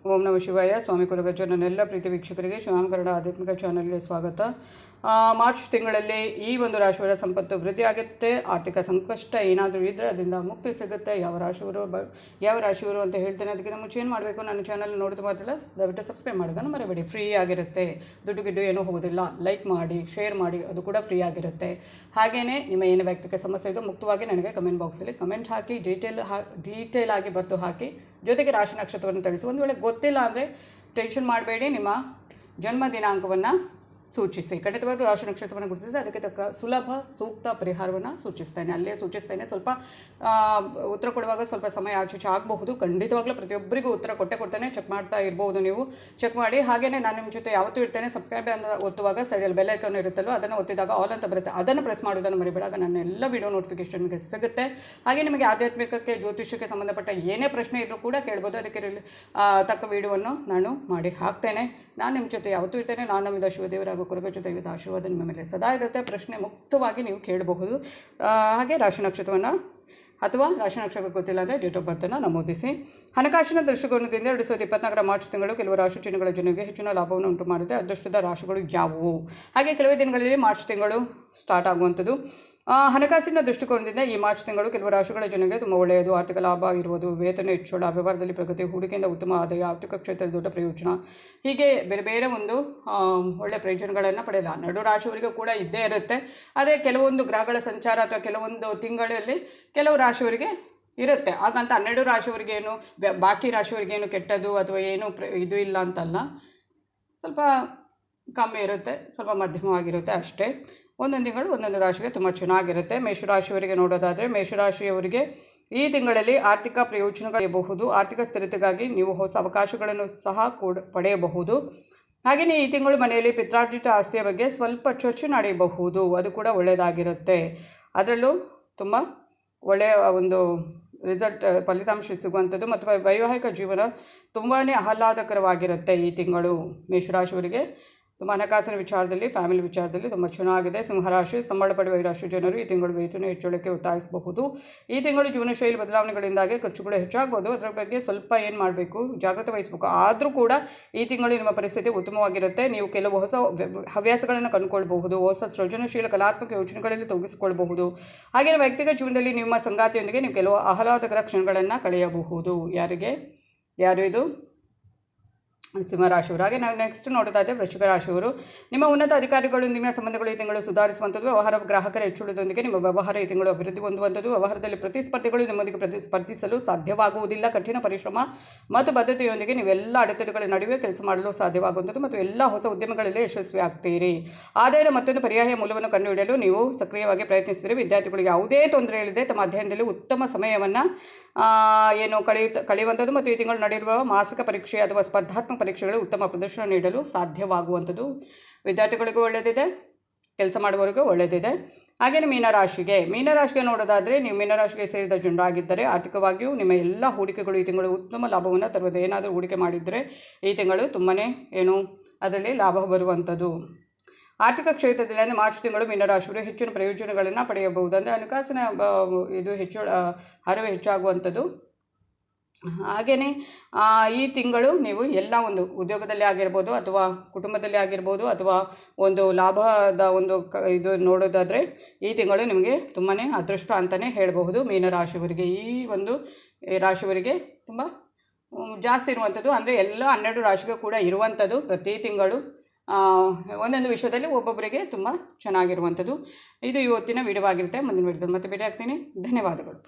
ಓಂ ನಮಃ ಶಿವಾಯ. ಸ್ವಾಮಿ ಕುಲಗಜ್ಜ ನನ್ನೆಲ್ಲ ಪ್ರೀತಿ ವೀಕ್ಷಕರಿಗೆ ಶಿವಾಂ ಕನ್ನಡ ಆಧ್ಯಾತ್ಮಿಕ ಚಾನಲ್ಗೆ ಸ್ವಾಗತ. ಮಾರ್ಚ್ ತಿಂಗಳಲ್ಲಿ ಈ ಒಂದು ರಾಶಿಯವರ ಸಂಪತ್ತು ವೃದ್ಧಿ ಆಗುತ್ತೆ. ಆರ್ಥಿಕ ಸಂಕಷ್ಟ ಏನಾದರೂ ಇದ್ದರೆ ಅದರಿಂದ ಮುಕ್ತಿ ಸಿಗುತ್ತೆ. ಯಾವ ರಾಶಿಯವರು ಅಂತ ಹೇಳ್ತೇನೆ. ಅದಕ್ಕಿಂತ ಮುಂಚೆ ಏನು ಮಾಡಬೇಕು, ನನ್ನ ಚಾನಲ್ ನೋಡಿದ ಮಾತ್ರ ದಯವಿಟ್ಟು ಸಬ್ಸ್ಕ್ರೈಬ್ ಮಾಡೋದನ್ನು ಮರಿಬೇಡಿ. ಫ್ರೀ ಆಗಿರುತ್ತೆ, ದುಡ್ಡು ಗಿಡ್ಡು ಏನೂ ಹೋಗೋದಿಲ್ಲ. ಲೈಕ್ ಮಾಡಿ, ಶೇರ್ ಮಾಡಿ, ಅದು ಕೂಡ ಫ್ರೀ ಆಗಿರುತ್ತೆ. ಹಾಗೆಯೇ ನಿಮ್ಮ ಏನು ವೈಯಕ್ತಿಕ ಸಮಸ್ಯೆ ಇದೆ ಮುಕ್ತವಾಗಿ ನನಗೆ ಕಮೆಂಟ್ ಬಾಕ್ಸಲ್ಲಿ ಕಮೆಂಟ್ ಹಾಕಿ, ಡೀಟೇಲ್ ಆಗಿ ಬರೆದು ಹಾಕಿ, ಜೊತೆಗೆ ರಾಶಿ ನಕ್ಷತ್ರವನ್ನು ತಿಳಿಸಿ. ಒಂದು ವೇಳೆ ಗೊತ್ತಿಲ್ಲ ಅಂದರೆ ಟೆನ್ಷನ್ ಮಾಡಬೇಡಿ, ನಿಮ್ಮ ಜನ್ಮ ದಿನಾಂಕವನ್ನು ಸೂಚಿಸಿ. ಖಂಡಿತವಾಗ್ಲೂ ರಾಶಿ ನಕ್ಷತ್ರವನ್ನು ಗುರುತಿಸಿ ಅದಕ್ಕೆ ತಕ್ಕ ಸುಲಭ ಸೂಕ್ತ ಪರಿಹಾರವನ್ನು ಸೂಚಿಸ್ತೇನೆ. ಅಲ್ಲೇ ಸೂಚಿಸ್ತೇನೆ. ಸ್ವಲ್ಪ ಉತ್ತರ ಕೊಡುವಾಗ ಸ್ವಲ್ಪ ಸಮಯ ಆಚೆ ಆಗಬಹುದು. ಖಂಡಿತವಾಗ್ಲೂ ಪ್ರತಿಯೊಬ್ಬರಿಗೂ ಉತ್ತರ ಕೊಡ್ತೇನೆ. ಚೆಕ್ ಮಾಡ್ತಾ ಇರ್ಬೋದು, ನೀವು ಚೆಕ್ ಮಾಡಿ. ಹಾಗೆಯೇ ನಾನು ನಿಮ್ಮ ಜೊತೆ ಯಾವತ್ತೂ ಇರ್ತೇನೆ. ಸಬ್ಸ್ಕ್ರೈಬ್ ಅಂತ ಒತ್ತುವಾಗ ಸೈಡಲ್ಲಿ ಬೆಲ್ ಐಕಾನ್ ಇರುತ್ತಲ್ಲೋ ಅದನ್ನು ಒತ್ತಿದಾಗ ಆಲ್ ಅಂತ ಬರುತ್ತೆ, ಅದನ್ನು ಪ್ರೆಸ್ ಮಾಡೋದನ್ನು ಮರಿಬೇಡಾಗ ನನ್ನ ಎಲ್ಲ ವಿಡಿಯೋ ನೋಟಿಫಿಕೇಶನ್ಗೆ ಸಿಗುತ್ತೆ. ಹಾಗೆ ನಿಮಗೆ ಆಧ್ಯಾತ್ಮಿಕಕ್ಕೆ, ಜ್ಯೋತಿಷ್ಯಕ್ಕೆ ಸಂಬಂಧಪಟ್ಟ ಏನೇ ಪ್ರಶ್ನೆ ಇದ್ದರೂ ಕೂಡ ಕೇಳ್ಬೋದು. ಅದಕ್ಕೆ ತಕ್ಕ ವಿಡಿಯೋವನ್ನು ನಾನು ಮಾಡಿ ಹಾಕ್ತೇನೆ. ನಾನು ನಿಮ್ಮ ಜೊತೆ ಯಾವತ್ತೂ ಇರ್ತೇನೆ. ನಾನು ನಮ್ಮಿದ ಶಿವದೇವರ ಕುಲಗಜ್ಜ ದೈವದ ಆಶೀರ್ವಾದ ನಿಮ್ಮ ಮೇಲೆ ಸದಾ ಇರುತ್ತೆ. ಪ್ರಶ್ನೆ ಮುಕ್ತವಾಗಿ ನೀವು ಕೇಳಬಹುದು. ಹಾಗೆ ರಾಶಿ ನಕ್ಷತ್ರವನ್ನು ಅಥವಾ ರಾಶಿ ನಕ್ಷತ್ರ ಗೊತ್ತಿಲ್ಲ ಅಂದರೆ ಡೇಟ್ ಆಫ್ ಬರ್ತನ್ನು ನಮೂದಿಸಿ. ಹಣಕಾಸಿನ ದೃಷ್ಟಿಕೋನದಿಂದ 2024 ಮಾರ್ಚ್ ತಿಂಗಳು ಕೆಲವು ರಾಶಿ ಚಿಹ್ನೆಗಳ ಜನರಿಗೆ ಹೆಚ್ಚಿನ ಲಾಭವನ್ನು ಉಂಟು ಮಾಡುತ್ತೆ. ಅದೃಷ್ಟದ ರಾಶಿಗಳು ಯಾವುವು? ಹಾಗೆ ಕೆಲವೇ ದಿನಗಳಲ್ಲಿ ಮಾರ್ಚ್ ತಿಂಗಳು ಸ್ಟಾರ್ಟ್ ಆಗುವಂಥದ್ದು. ಹಣಕಾಸಿನ ದೃಷ್ಟಿಕೋನದಿಂದ ಈ ಮಾರ್ಚ್ ತಿಂಗಳು ಕೆಲವು ರಾಶಿಗಳ ಜನರಿಗೆ ತುಂಬ ಒಳ್ಳೆಯದು. ಆರ್ಥಿಕ ಲಾಭ ಇರುವುದು, ವೇತನ ಹೆಚ್ಚಳ, ವ್ಯವಹಾರದಲ್ಲಿ ಪ್ರಗತಿ, ಹೂಡಿಕೆಯಿಂದ ಉತ್ತಮ ಆದಾಯ, ಆರ್ಥಿಕ ಕ್ಷೇತ್ರದಲ್ಲಿ ದೊಡ್ಡ ಪ್ರಯೋಜನ, ಹೀಗೆ ಬೇರೆ ಬೇರೆ ಒಂದು ಒಳ್ಳೆಯ ಪ್ರಯೋಜನಗಳನ್ನು ಪಡೆಯಲ್ಲ. 12 ರಾಶಿಯವರಿಗೂ ಕೂಡ ಇದ್ದೇ ಇರುತ್ತೆ. ಅದೇ ಕೆಲವೊಂದು ಗ್ರಹಗಳ ಸಂಚಾರ ಅಥವಾ ಕೆಲವೊಂದು ತಿಂಗಳಲ್ಲಿ ಕೆಲವು ರಾಶಿಯವರಿಗೆ ಇರುತ್ತೆ. ಹಾಗಂತ 12 ರಾಶಿಯವರಿಗೇನು ಬಾಕಿ ರಾಶಿಯವರಿಗೇನು ಕೆಟ್ಟದ್ದು ಅಥವಾ ಏನು ಇದು ಇಲ್ಲ ಅಂತಲ್ಲ. ಸ್ವಲ್ಪ ಕಮ್ಮಿ ಇರುತ್ತೆ, ಸ್ವಲ್ಪ ಮಧ್ಯಮವಾಗಿರುತ್ತೆ ಅಷ್ಟೇ. ಒಂದೊಂದು ತಿಂಗಳು ಒಂದೊಂದು ರಾಶಿಗೆ ತುಂಬ ಚೆನ್ನಾಗಿರುತ್ತೆ. ಮೇಷರಾಶಿಯವರಿಗೆ ನೋಡೋದಾದರೆ, ಮೇಷರಾಶಿಯವರಿಗೆ ಈ ತಿಂಗಳಲ್ಲಿ ಆರ್ಥಿಕ ಪ್ರಯೋಜನಗಳಿರಬಹುದು. ಆರ್ಥಿಕ ಸ್ಥಿರತೆಗಾಗಿ ನೀವು ಹೊಸ ಅವಕಾಶಗಳನ್ನು ಸಹ ಪಡೆಯಬಹುದು. ಹಾಗೆಯೇ ಈ ತಿಂಗಳು ಮನೆಯಲ್ಲಿ ಪಿತ್ರಾರ್ಜಿತ ಆಸ್ತಿಯ ಬಗ್ಗೆ ಸ್ವಲ್ಪ ಚರ್ಚೆ ನಡೆಯಬಹುದು. ಅದು ಕೂಡ ಒಳ್ಳೆಯದಾಗಿರುತ್ತೆ. ಅದರಲ್ಲೂ ತುಂಬ ಒಳ್ಳೆಯ ಒಂದು ಫಲಿತಾಂಶ ಸಿಗುವಂಥದ್ದು ಮತ್ತು ವೈವಾಹಿಕ ಜೀವನ ತುಂಬಾ ಆಹ್ಲಾದಕರವಾಗಿರುತ್ತೆ. ಈ ತಿಂಗಳು ಮೇಷರಾಶಿಯವರಿಗೆ ತುಂಬ ಹಣಕಾಸಿನ ವಿಚಾರದಲ್ಲಿ, ಫ್ಯಾಮಿಲಿ ವಿಚಾರದಲ್ಲಿ ತುಂಬ ಚೆನ್ನಾಗಿದೆ. ಸಿಂಹರಾಶಿ, ಸಂಬಳ ಪಡೆಯುವ ಈ ರಾಶಿ ಜನರು ಈ ತಿಂಗಳು ವೇತನ ಹೆಚ್ಚಳಕ್ಕೆ ಒತ್ತಾಯಿಸಬಹುದು. ಈ ತಿಂಗಳು ಜೀವನ ಶೈಲಿ ಬದಲಾವಣೆಗಳಿಂದಾಗಿ ಖರ್ಚುಗಳು ಹೆಚ್ಚಾಗಬಹುದು. ಅದರ ಬಗ್ಗೆ ಸ್ವಲ್ಪ ಏನು ಮಾಡಬೇಕು, ಜಾಗ್ರತೆ ವಹಿಸಬೇಕು. ಆದರೂ ಕೂಡ ಈ ತಿಂಗಳು ನಿಮ್ಮ ಪರಿಸ್ಥಿತಿ ಉತ್ತಮವಾಗಿರುತ್ತೆ. ನೀವು ಕೆಲವು ಹೊಸ ಹವ್ಯಾಸಗಳನ್ನು ಕಂಡುಕೊಳ್ಬಹುದು. ಹೊಸ ಸೃಜನಶೀಲ ಕಲಾತ್ಮಕ ಯೋಜನೆಗಳಲ್ಲಿ ತೊಡಗಿಸಿಕೊಳ್ಳಬಹುದು. ಹಾಗೆಯೇ ವೈಯಕ್ತಿಕ ಜೀವನದಲ್ಲಿ ನಿಮ್ಮ ಸಂಗಾತಿಯೊಂದಿಗೆ ನೀವು ಕೆಲವು ಆಹ್ಲಾದಕರ ಕ್ಷಣಗಳನ್ನು ಕಳೆಯಬಹುದು. ಯಾರು ಇದು? ಸಿಂಹರಾಶಿಯವರು. ಹಾಗೆ ನಾವು ನೆಕ್ಸ್ಟ್ ನೋಡೋದಾದರೆ ವೃಶ್ಚಿಕ ರಾಶಿಯವರು. ನಿಮ್ಮ ಉನ್ನತ ಅಧಿಕಾರಿಗಳೊಂದಿಗಿನ ಸಂಬಂಧಗಳು ಈ ತಿಂಗಳು ಸುಧಾರಿಸುವಂಥದ್ದು. ವ್ಯವಹಾರ ಗ್ರಾಹಕರ ಹೆಚ್ಚಳದೊಂದಿಗೆ ನಿಮ್ಮ ವ್ಯವಹಾರ ಈ ತಿಂಗಳು ಅಭಿವೃದ್ಧಿ ಹೊಂದುವಂಥದ್ದು. ವ್ಯವಹಾರದಲ್ಲಿ ಪ್ರತಿಸ್ಪರ್ಧಿಗಳು ನಿಮ್ಮೊಂದಿಗೆ ಸ್ಪರ್ಧಿಸಲು ಸಾಧ್ಯವಾಗುವುದಿಲ್ಲ. ಕಠಿಣ ಪರಿಶ್ರಮ ಮತ್ತು ಬದ್ಧತೆಯೊಂದಿಗೆ ನೀವೆಲ್ಲ ಅಡೆತಡೆಗಳ ನಡುವೆ ಕೆಲಸ ಮಾಡಲು ಸಾಧ್ಯವಾಗುವಂಥದ್ದು ಮತ್ತು ಎಲ್ಲ ಹೊಸ ಉದ್ಯಮಗಳಲ್ಲಿ ಯಶಸ್ವಿ ಆಗ್ತೀರಿ. ಆದಾಯದ ಮತ್ತೊಂದು ಪರ್ಯಾಯ ಮೂಲವನ್ನು ಕಂಡುಹಿಡಿಯಲು ನೀವು ಸಕ್ರಿಯವಾಗಿ ಪ್ರಯತ್ನಿಸಿದರೆ ವಿದ್ಯಾರ್ಥಿಗಳಿಗೆ ಯಾವುದೇ ತೊಂದರೆ ಇಲ್ಲದೆ ತಮ್ಮ ಅಧ್ಯಯನದಲ್ಲಿ ಉತ್ತಮ ಸಮಯವನ್ನು ಕಳೆಯುವಂಥದ್ದು ಮತ್ತು ಈ ತಿಂಗಳು ನಡೆಯುವ ಮಾಸಿಕ ಪರೀಕ್ಷೆ ಅಥವಾ ಸ್ಪರ್ಧಾತ್ಮಕ ಪರೀಕ್ಷೆಗಳು ಉತ್ತಮ ಪ್ರದರ್ಶನ ನೀಡಲು ಸಾಧ್ಯವಾಗುವಂಥದ್ದು. ವಿದ್ಯಾರ್ಥಿಗಳಿಗೂ ಒಳ್ಳೆಯದಿದೆ, ಕೆಲಸ ಮಾಡುವವರಿಗೂ ಒಳ್ಳೆಯದಿದೆ. ಹಾಗೆಯೇ ಮೀನರಾಶಿಗೆ ನೋಡೋದಾದರೆ, ನೀವು ಮೀನರಾಶಿಗೆ ಸೇರಿದ ಜನರಾಗಿದ್ದರೆ ಆರ್ಥಿಕವಾಗಿಯೂ ನಿಮ್ಮ ಎಲ್ಲ ಹೂಡಿಕೆಗಳು ಈ ತಿಂಗಳು ಉತ್ತಮ ಲಾಭವನ್ನು ತರುವುದು. ಏನಾದರೂ ಹೂಡಿಕೆ ಮಾಡಿದರೆ ಈ ತಿಂಗಳು ತುಂಬಾ ಅದರಲ್ಲಿ ಲಾಭ ಬರುವಂಥದ್ದು. ಆರ್ಥಿಕ ಕ್ಷೇತ್ರದಲ್ಲಿ ಅಂದರೆ ಮಾರ್ಚ್ ತಿಂಗಳು ಮೀನರಾಶಿಯವರು ಹೆಚ್ಚಿನ ಪ್ರಯೋಜನಗಳನ್ನು ಪಡೆಯಬಹುದು. ಅಂದರೆ ಹಣಕಾಸಿನ ಇದು ಹರಿವು ಹೆಚ್ಚಾಗುವಂಥದ್ದು. ಹಾಗೆಯೇ ಈ ತಿಂಗಳು ನೀವು ಎಲ್ಲ ಒಂದು ಉದ್ಯೋಗದಲ್ಲಿ ಆಗಿರ್ಬೋದು ಅಥವಾ ಕುಟುಂಬದಲ್ಲಿ ಆಗಿರ್ಬೋದು ಅಥವಾ ಒಂದು ಲಾಭದ ಒಂದು ಇದು ನೋಡೋದಾದರೆ ಈ ತಿಂಗಳು ನಿಮಗೆ ತುಂಬಾ ಅದೃಷ್ಟ ಅಂತಲೇ ಹೇಳಬಹುದು. ಮೀನರಾಶಿಯವರಿಗೆ ಈ ಒಂದು ರಾಶಿಯವರಿಗೆ ತುಂಬ ಜಾಸ್ತಿ ಇರುವಂಥದ್ದು. ಅಂದರೆ ಎಲ್ಲ 12 ರಾಶಿಗೂ ಕೂಡ ಇರುವಂಥದ್ದು. ಪ್ರತಿ ತಿಂಗಳು ಒಂದೊಂದು ವಿಷಯದಲ್ಲಿ ಒಬ್ಬೊಬ್ಬರಿಗೆ ತುಂಬ ಚೆನ್ನಾಗಿರುವಂಥದ್ದು. ಇದು ಇವತ್ತಿನ ವಿಡಿಯೋ ಆಗಿರುತ್ತೆ. ಮುಂದಿನ ವಿಡಿಯೋದಲ್ಲಿ ಮತ್ತೆ ಭೇಟಿ ಆಗ್ತೀನಿ. ಧನ್ಯವಾದಗಳು.